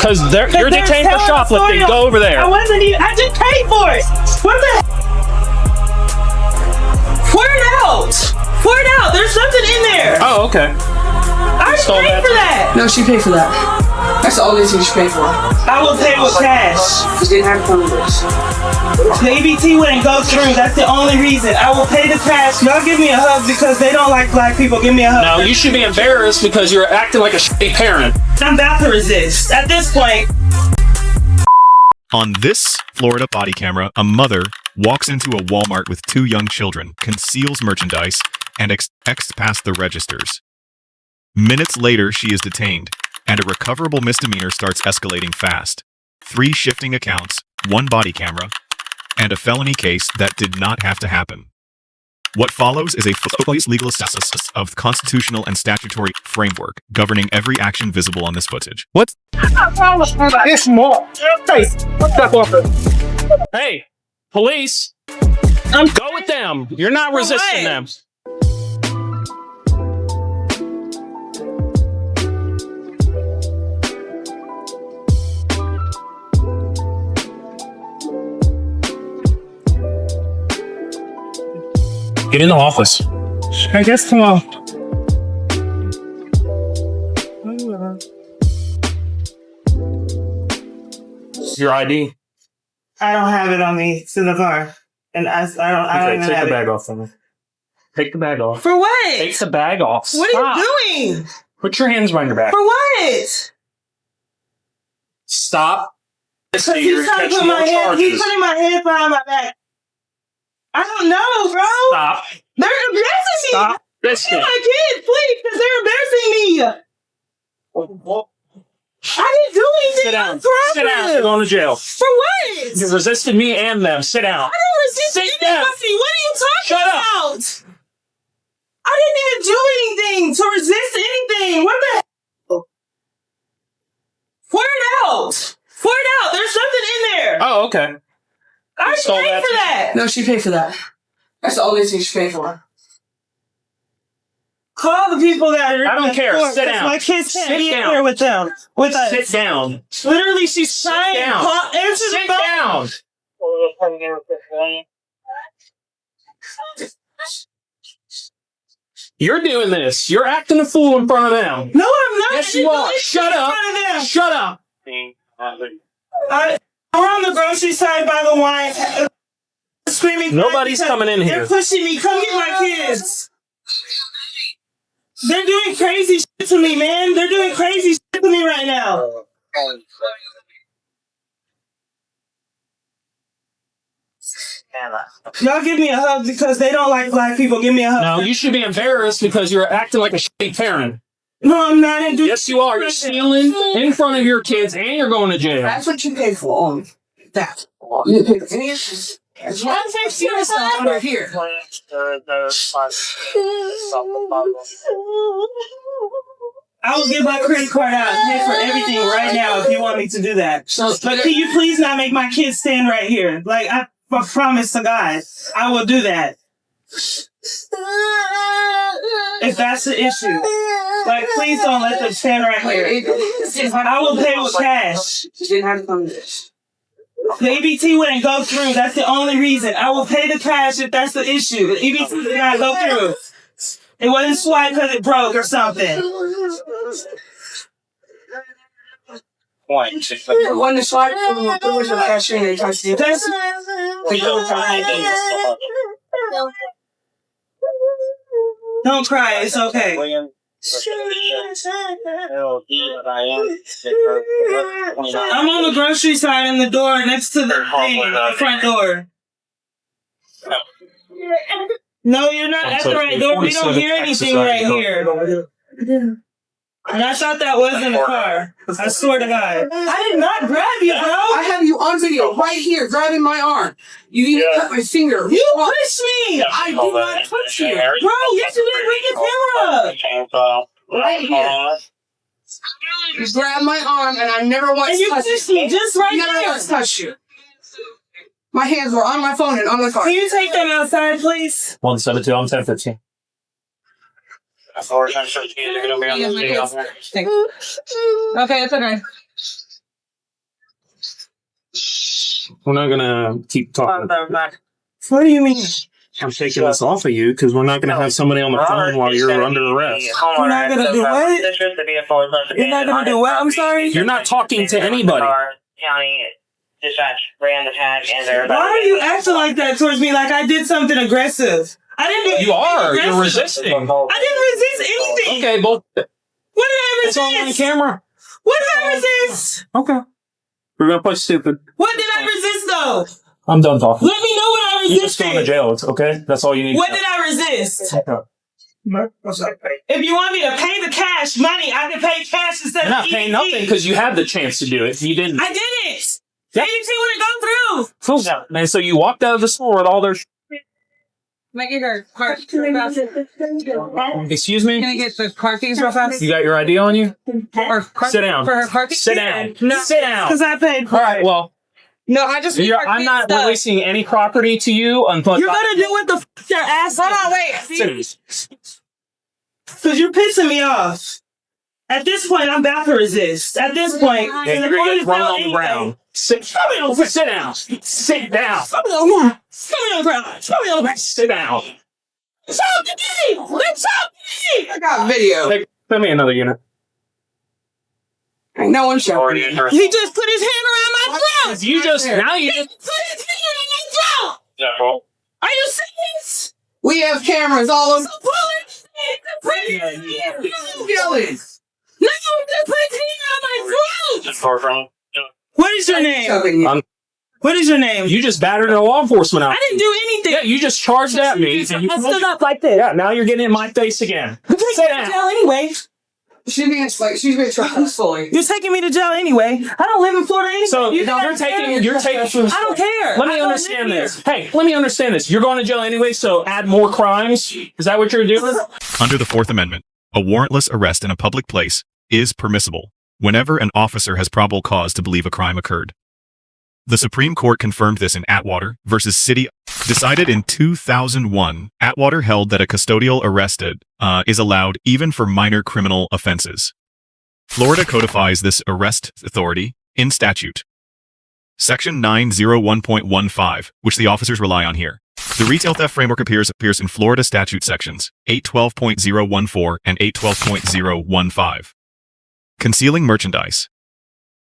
Because you're detained for shoplifting. Go over there. I wasn't even. I just paid for it. What the? Pour it out. Pour it out. There's something in there. Oh, okay. I paid for that. No, she paid for that. That's the only thing she paid for. I will pay with cash. She didn't have to come with this. The EBT wouldn't go through. That's the only reason. I will pay the cash. Y'all give me a hug because they don't like black people. Give me a hug. No, you should be embarrassed because you're acting like a shitty parent. I'm about to resist. At this point. On this Florida body camera, a mother walks into a Walmart with two young children, conceals merchandise, and expects past the registers. Minutes later, she is detained, and a recoverable misdemeanor starts escalating fast. 3 shifting accounts, 1 body camera, and a felony case that did not have to happen. What follows is a full legal assessment of the constitutional and statutory framework governing every action visible on this footage. What? It's more. Hey, police. Go with them. You're not resisting them. Get in the office. I guess tomorrow. Your ID. I don't have it on me. It's in the car. And I don't even Take have the bag it. off from me. Take the bag off. For what? Take the bag off. What are you doing? Put your hands behind your back. For what? Stop. He's trying to put my head. He's putting my head behind my back. I don't know, bro. Stop. They're embarrassing me. Stop. Listen. My kids, please, because they're embarrassing me. I didn't do anything. Sit down. Wrong Sit down. with You're him. going to jail. For what? You resisted me and them. Sit down. I didn't resist Sit down. anything. What are you talking Shut up. about? I didn't even do anything to resist anything. What the hell? Pour it out. Pour it out. There's something in there. Oh, okay. I stole paid that for too. that. No, she paid for that. That's the only thing she paid for. Call the people that are. I don't care. Sit down. My kids can't Sit be in down. here with them. With us. Sit down. Literally, she's trying. down. Answer the Sit phone. down. You're doing this. You're acting a fool in front of them. No, I'm not. Yes, you are. Shut up. Shut up. We're on the grocery side by the wine. Screaming. Nobody's coming in here. They're pushing me. Come get my kids. They're doing crazy shit to me, man. They're doing crazy shit to me right now. Y'all give me a hug because they don't like black people. Give me a hug. No, you should be embarrassed because you're acting like a shitty parent. No, I'm not. Yes, you are. You're stealing in front of your kids and you're going to jail. That's what you paid for. That. You paid for any issues. That's why I'm saying serious stuff under here. I will give my credit card out and pay for everything right now if you want me to do that. But can you please not make my kids stand right here? Like, I promise to God, I will do that. If that's the issue. Like, please don't let them stand right here. I will pay with cash. She didn't have to come to this. The EBT wouldn't go through. That's the only reason. I will pay the cash if that's the issue. The EBT did not go through. It wasn't swiped because it broke or something. When the swipe from the doors of the cashier, they touched you. Don't cry. It's okay. I'm on the grocery side in the door next to the thing, the front door. No, you're not at the right door. We don't hear anything right here. And I thought that was in the car. I swear to God. I did not grab you, bro. I have you on video right here, grabbing my arm. You even cut my finger. You pushed me. I did not touch you. Bro, yes you did. Bring your camera. Right here. You grabbed my arm and I never once And you touched pushed you. me just right Never there. once touched you. My hands were on my phone and on the car. Can you take them outside, please? 172, I'm 1015. Okay, it's okay. We're not gonna keep talking. What do you mean? I'm taking this off of you because we're not gonna have somebody on the phone while you're under arrest. You're not gonna do what? You're not gonna do what? I'm sorry? You're not talking to anybody. County dispatch ran the tag and they're Why are you acting like that towards me like I did something aggressive? I didn't do anything You are. aggressive. You're resisting. I didn't resist anything. Okay, well, What did I it's all on resist? camera. What did I resist? Okay. We're gonna play stupid. What did I resist though? I'm done talking. Let me know what I You just go to resisted. jail. It's okay. That's all you need. What to know. did I resist? Okay. If you want me to pay the cash money, I can pay cash instead You're of not paying EBT. nothing because you had the chance to do it. You didn't. I didn't. The EBT wouldn't go through. And so you walked out of the store with all their. Can I get her car keys real fast? Excuse me. Can I get the car keys real fast? You got your ID on you? Or car Sit down. For her car keys? Sit down. No. Sit down. Because I paid for All right. Well, No, I just need her I'm keys not stuff. releasing any property to you until You're gonna do what the f*** you're asking. Hold on, wait. Because you're pissing me off. At this point, I'm about to resist. At this point, Yeah, the you're point gonna is run now on the anyway. ground. Sit down. Sit down. Put me on the ground. Put me on the ground. Put me on the ground. Sit down. It's up to me. It's up to me. I got video. Hey, send me another unit. Ain't no one showing me. He just put his hand around my throat. You just now you He just. put his hand around my throat. Are you serious? We have cameras all over. Pull it. Put his hand around my throat. Feelings. No, just put his hand around my throat. What is your name? Shoving you. What is your name? You just battered a law enforcement out. I didn't do anything. Yeah, you just charged at me. And you I stood up like this. Yeah, now you're getting in my face again. You're taking Sit me to down. jail anyway. She's being truthfully. You're taking me to jail anyway. I don't live in Florida anyway. So You you're don't taking. I don't care. Let me understand this. Hey, let me understand this. You're going to jail anyway, so add more crimes. Is that what you're doing? Under the Fourth Amendment, a warrantless arrest in a public place is permissible whenever an officer has probable cause to believe a crime occurred. The Supreme Court confirmed this in Atwater versus City. Decided in 2001, Atwater held that a custodial arrest is allowed even for minor criminal offenses. Florida codifies this arrest authority in statute. Section 901.15, which the officers rely on here. The retail theft framework appears in Florida statute sections 812.014 and 812.015. Concealing merchandise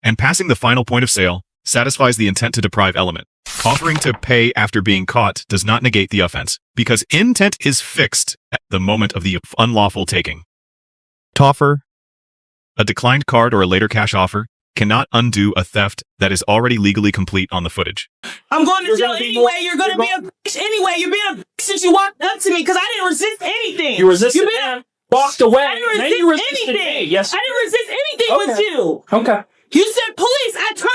and passing the final point of sale satisfies the intent to deprive element. Offering to pay after being caught does not negate the offense, because intent is fixed at the moment of the unlawful taking. Toffer. A declined card or a later cash offer cannot undo a theft that is already legally complete on the footage. I'm going to You're jail gonna be anyway. more- You're going to be a bitch anyway. You're being a bitch since you walked up to me because I didn't resist anything. You resisted You and walked away. I didn't Then resist you resisted anything. me. Yes. I didn't resist anything with Okay. you. Okay. You said police. I turned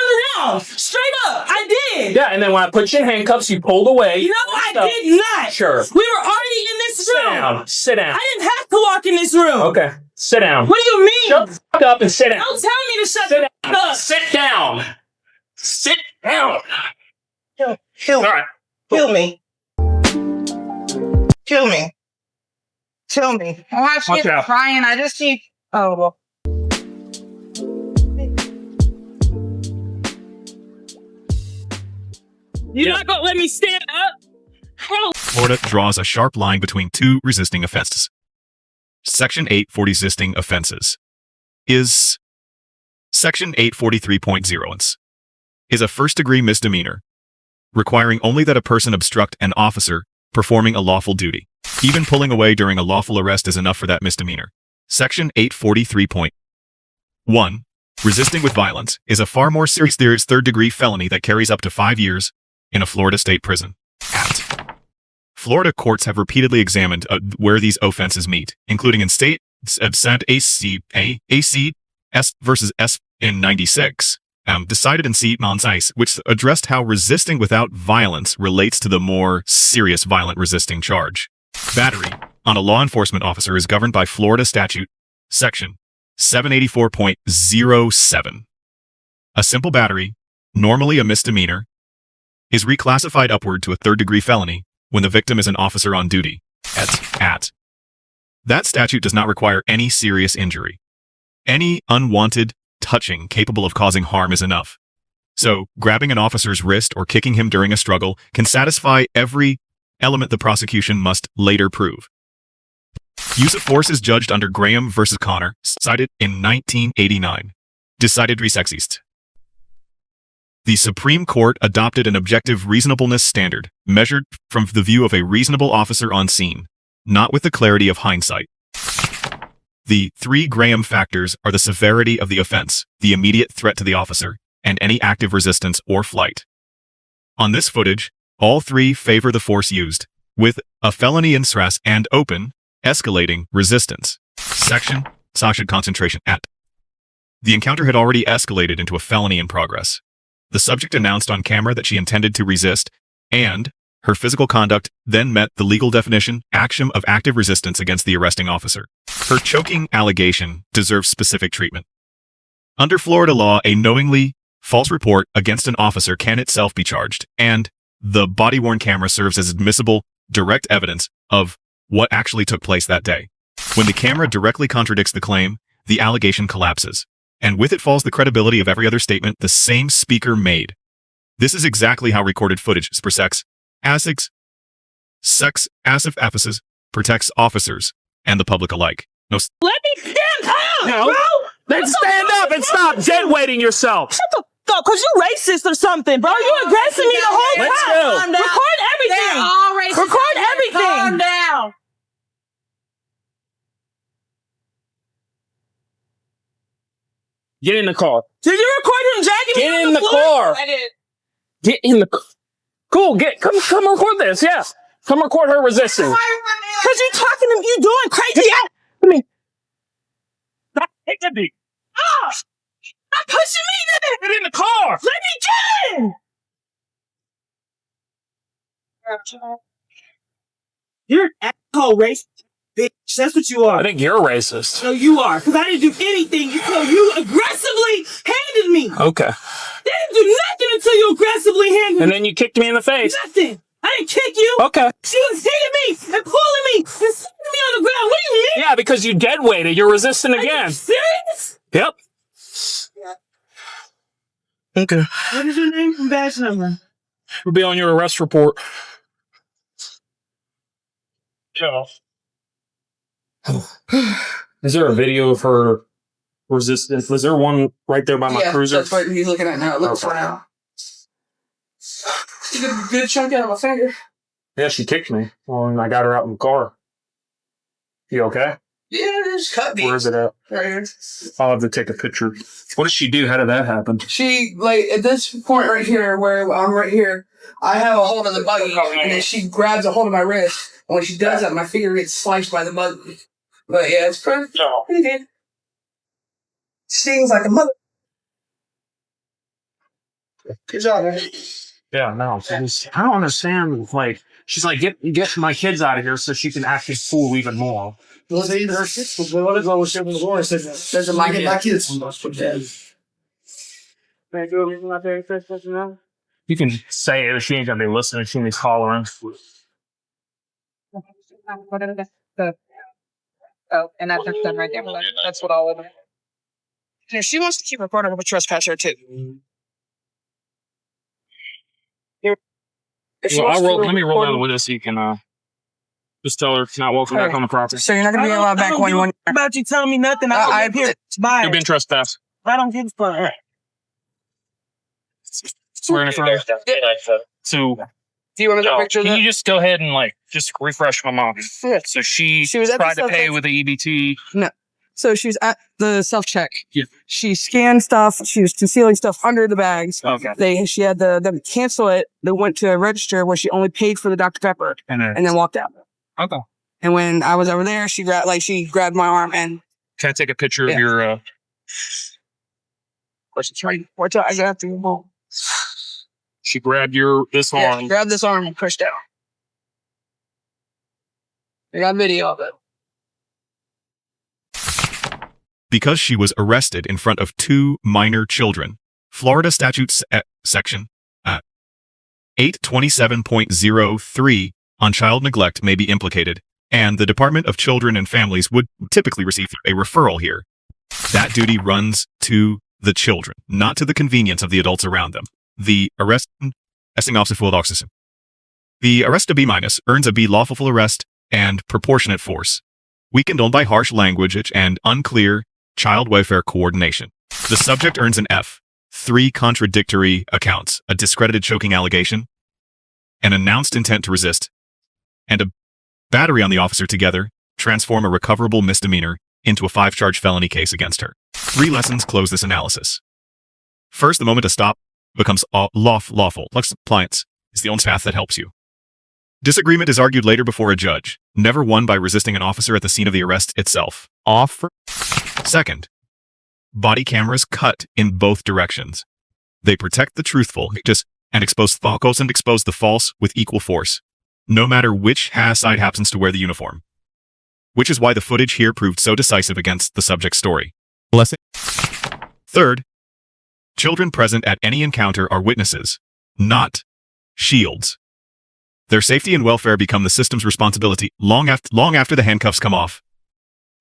around. Straight up. I did. Yeah, and then when I put you in handcuffs, you pulled away. No, I did not. Sure. We were already in this Sit room. down. Sit down. I didn't have to walk in this room. Okay. Sit down. What do you mean? Shut the fuck up and sit down. Don't tell me to shut Sit the down. fuck up. Sit down. Sit down. Kill me. All right. Kill me. Kill me. Kill me. Why Watch she's out. crying? I just see. Oh, well. You're Yeah. not going to let me stand up? Hell. Florida draws a sharp line between two resisting offenses. Section 8 for resisting offenses is Section 843.0 is a first-degree misdemeanor, requiring only that a person obstruct an officer performing a lawful duty. Even pulling away during a lawful arrest is enough for that misdemeanor. Section 843.1, resisting with violence, is a far more serious third-degree felony that carries up to 5 years in a Florida state prison. Florida courts have repeatedly examined where these offenses meet, including in state of AC S versus S in 96, decided in C Monsice, which addressed how resisting without violence relates to the more serious violent resisting charge. Battery on a law enforcement officer is governed by Florida statute, section 784.07. A simple battery, normally a misdemeanor, is reclassified upward to a third-degree felony when the victim is an officer on duty. That statute does not require any serious injury. Any unwanted touching capable of causing harm is enough. So, grabbing an officer's wrist or kicking him during a struggle can satisfy every element the prosecution must later prove. Use of force is judged under Graham versus Connor, cited in 1989. Decided resexist. The Supreme Court adopted an objective reasonableness standard, measured from the view of a reasonable officer on scene, not with the clarity of hindsight. The 3 Graham factors are the severity of the offense, the immediate threat to the officer, and any active resistance or flight. On this footage, all 3 favor the force used, with a felony in stress and open, escalating resistance. Section, Sasha concentration at. The encounter had already escalated into a felony in progress. The subject announced on camera that she intended to resist, and her physical conduct then met the legal definition, action of active resistance against the arresting officer. Her choking allegation deserves specific treatment. Under Florida law, a knowingly false report against an officer can itself be charged, and the body-worn camera serves as admissible direct evidence of what actually took place that day. When the camera directly contradicts the claim, the allegation collapses, and with it falls the credibility of every other statement the same speaker made. This is exactly how recorded footage protects protects officers and the public alike. No, Let me stand up, No. bro. Then stand up and stop dead weighting yourself. Shut the fuck, cause you racist or something, bro. You aggressing me the whole time. Let's go. Calm down. Record everything. They're all racist. Record everything. Calm down. Get in the car. Did you record him dragging me Get on in the floor? car. I did. Get in the car. Cool. Come record this. Yeah. Come record her resisting. Cause you talking to me, you doing crazy. Come here. Stop hitting me. Ah! Stop pushing me then. Get in the car. Let me get in. You're an asshole, racist bitch. That's what you are. I think you're racist. No, you are. Because I didn't do anything until you aggressively handed me. Okay. They didn't do nothing until you aggressively handed And me. then you kicked me in the face. Nothing. I didn't kick you. Okay. She was hitting me and pulling me and sitting me on the ground. What do you mean? Yeah, because you dead weighted. You're resisting Are you again. serious? Yep. Okay. What is your name and badge number? We'll be on your arrest report. Yeah. Is there a video of her resistance? Was there one right there by my cruiser? That's what he's looking at now. Look for now. Good chunk out of my finger. Yeah, she kicked me when I got her out in the car. You okay? Yeah, just cut me. Where is it at? Right here. I'll have to take a picture. What did she do? How did that happen? She, like, at this point right here, where I'm right here, I have a hold of the buggy, and then she grabs a hold of my wrist, and when she does that, my finger gets sliced by the buggy. But yeah, it's pretty good. Stings like a mother. Good job, man. Yeah, no. I don't understand. Like, she's like, get my kids out of here so she can act as fool even more. Well, they either her kids, but what is always shipping the door? Doesn't like it. My kids. You can say it if she ain't gonna be listening. She needs hollering. Oh, and that's done right there. That's what all of them. And if she wants to keep recording, I'm going to trespass her too. Let me roll down the window so you can just tell her not welcome back on the property. So you're not going to be allowed back when you want. About you telling me nothing. I don't here. Bye. You've been trespassed. I don't give a fuck. All right. Swearing in front of her. So, Do you want to take a picture of can that? you just go ahead and just refresh my mom? So she was at the tried to pay self-check. with the EBT. So she was at the self-check. Yeah. She scanned stuff. She was concealing stuff under the bags. Okay. She had them cancel it. They went to a register where she only paid for the Dr. Pepper And and then walked out. okay. And when I was over there, she grabbed my arm and Can I take a picture Yeah. of your watch out, I got to she grabbed this arm. grab this arm and pushed down. I got video of it. because she was arrested in front of 2 minor children. Florida statute section 827.03 on child neglect may be implicated, and the Department of Children and Families would typically receive a referral here. That duty runs to the children, not to the convenience of the adults around them. The arresting officer full oxygen. The arrest of B- earns a B lawful arrest and proportionate force, weakened only by harsh language and unclear child welfare coordination. The subject earns an F, 3 contradictory accounts, a discredited choking allegation, an announced intent to resist, and a battery on the officer together transform a recoverable misdemeanor into a 5-charge felony case against her. 3 lessons close this analysis. First, the moment to stop becomes lawful. Compliance is the only path that helps you. Disagreement is argued later before a judge, never won by resisting an officer at the scene of the arrest itself. Second, body cameras cut in both directions. They protect the truthful and expose the false with equal force, no matter which side happens to wear the uniform. Which is why the footage here proved so decisive against the subject's story. Third, children present at any encounter are witnesses, not shields. Their safety and welfare become the system's responsibility long after the handcuffs come off.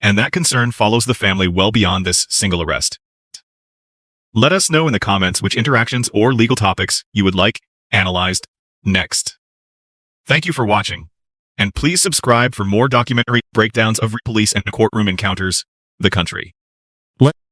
And that concern follows the family well beyond this single arrest. Let us know in the comments which interactions or legal topics you would like analyzed next. Thank you for watching, and please subscribe for more documentary breakdowns of police and courtroom encounters the country.